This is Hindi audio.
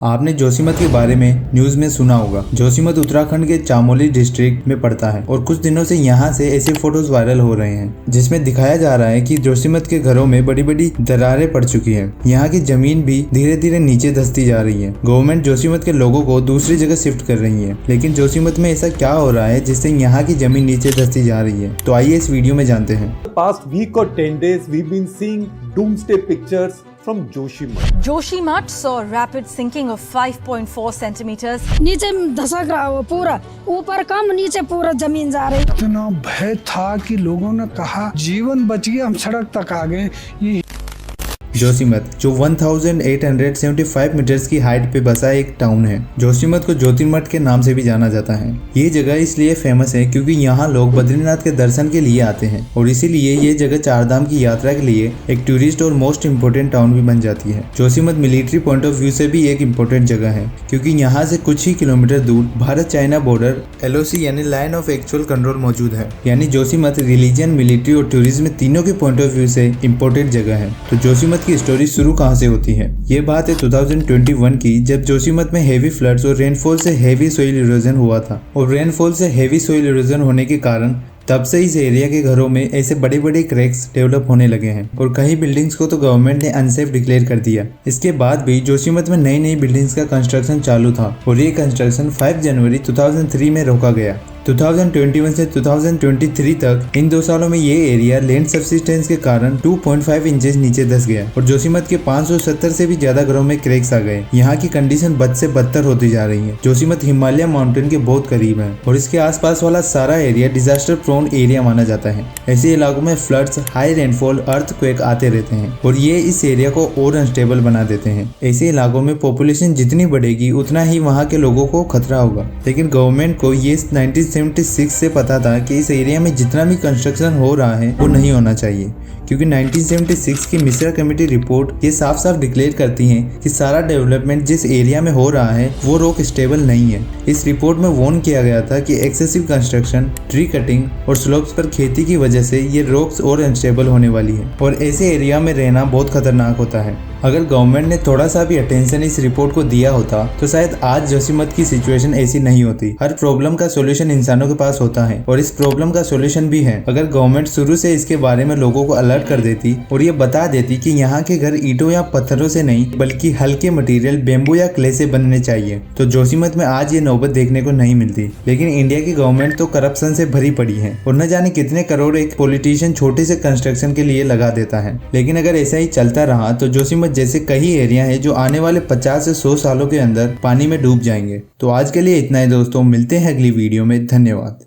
आपने जोशीमठ के बारे में न्यूज में सुना होगा। जोशीमठ उत्तराखंड के चामोली डिस्ट्रिक्ट में पड़ता है और कुछ दिनों से यहाँ से ऐसे फोटोज वायरल हो रहे हैं जिसमें दिखाया जा रहा है कि जोशीमठ के घरों में बड़ी बड़ी दरारें पड़ चुकी हैं। यहाँ की जमीन भी धीरे धीरे नीचे धंसती जा रही है। गवर्नमेंट जोशीमठ के लोगों को दूसरी जगह शिफ्ट कर रही है, लेकिन जोशीमठ में ऐसा क्या हो रहा है जिससे यहाँ की जमीन नीचे धंसती जा रही है? तो आइए इस वीडियो में जानते हैं। Past week or 10 days, we've been seeing doomsday pictures from Joshimठ. Joshimठ saw rapid sinking of 5.4 centimeters. नीचे धसक रहा हो पूरा, ऊपर कम नीचे पूरा जमीन जा रही। इतना भय था कि लोगों ने कहा जीवन बच गया, हम सड़क तक आ गए। ये जोशीमठ जो 1875 मीटर्स की हाइट पे बसा एक टाउन है। जोशीमठ को ज्योतिर्मठ के नाम से भी जाना जाता है। ये जगह इसलिए फेमस है क्योंकि यहाँ लोग बद्रीनाथ के दर्शन के लिए आते हैं और इसीलिए ये जगह चारधाम की यात्रा के लिए एक टूरिस्ट और मोस्ट इम्पोर्टेंट टाउन भी बन जाती है। Joshimath military point of view से भी एक इम्पोर्टेंट जगह है क्योंकि यहाँ से कुछ ही किलोमीटर दूर भारत चाइना बॉर्डर LOC यानी लाइन ऑफ एक्चुअल कंट्रोल मौजूद है। यानी जोशीमठ रिलीजन, मिलिट्री और टूरिज्म तीनों के पॉइंट ऑफ व्यू से इम्पोर्टेंट जगह है। तो जोशीमठ की स्टोरी शुरू कहां से होती है? ये बात है 2021 की, जब जोशीमठ में हेवी फ्लड्स और रेनफॉल से हेवी सोइल इरोजन हुआ था। और रेनफॉल से हेवी सोइल इरोजन होने के कारण तब से इस एरिया के घरों में ऐसे बड़े बड़े क्रैक्स डेवलप होने लगे हैं और कई बिल्डिंग्स को तो गवर्नमेंट ने अनसेफ डिक्लेयर कर दिया। इसके बाद भी जोशीमठ में नई नई बिल्डिंग्स का कंस्ट्रक्शन चालू था और ये कंस्ट्रक्शन 5 जनवरी 2003 में रोका गया। 2021 से 2023 तक इन 2 सालों में ये एरिया लैंड सब्सिस्टेंस के कारण 2.5 इंचेस नीचे धंस गया और जोशीमठ के 570 से भी ज्यादा घरों में क्रैक्स आ गए। यहाँ की कंडीशन बद से बदतर होती जा रही है। जोशीमठ हिमालय माउंटेन के बहुत करीब है और इसके आसपास वाला सारा एरिया डिजास्टर प्रोन एरिया माना जाता है। ऐसे इलाकों में फ्लड्स, हाई रेनफॉल, अर्थक्वेक आते रहते हैं और ये इस एरिया को और अनस्टेबल बना देते हैं। ऐसे इलाकों में पॉपुलेशन जितनी बढ़ेगी उतना ही वहाँ के लोगों को खतरा होगा, लेकिन गवर्नमेंट को ये 1976 से पता था कि इस एरिया में जितना भी कंस्ट्रक्शन हो रहा है वो नहीं होना चाहिए, क्योंकि 1976 की मिश्रा कमेटी रिपोर्ट ये साफ साफ डिक्लेयर करती है कि सारा डेवलपमेंट जिस एरिया में हो रहा है वो रॉक स्टेबल नहीं है। इस रिपोर्ट में वार्न किया गया था कि एक्सेसिव कंस्ट्रक्शन, ट्री कटिंग और स्लोप्स पर खेती की वजह से ये रॉक्स और अनस्टेबल होने वाली है और ऐसे एरिया में रहना बहुत खतरनाक होता है। अगर गवर्नमेंट ने थोड़ा सा भी अटेंशन इस रिपोर्ट को दिया होता तो शायद आज जोशीमठ की सिचुएशन ऐसी नहीं होती। हर प्रॉब्लम का सॉल्यूशन इंसानों के पास होता है और इस प्रॉब्लम का सॉल्यूशन भी है। अगर गवर्नमेंट शुरू से इसके बारे में लोगों को अलर्ट कर देती और ये बता देती कि यहाँ के घर ईंटों या पत्थरों से नहीं बल्कि हल्के मटेरियल बेम्बू या क्ले से बनने चाहिए, तो जोशीमठ में आज ये नौबत देखने को नहीं मिलती। लेकिन इंडिया की गवर्नमेंट तो करप्शन से भरी पड़ी है और न जाने कितने करोड़ एक पॉलिटिशियन छोटे से कंस्ट्रक्शन के लिए लगा देता है। लेकिन अगर ऐसा ही चलता रहा तो जोशीमठ जैसे कई एरिया है जो आने वाले 50 से 100 सालों के अंदर पानी में डूब जाएंगे। तो आज के लिए इतना ही दोस्तों, मिलते हैं अगली वीडियो में। धन्यवाद।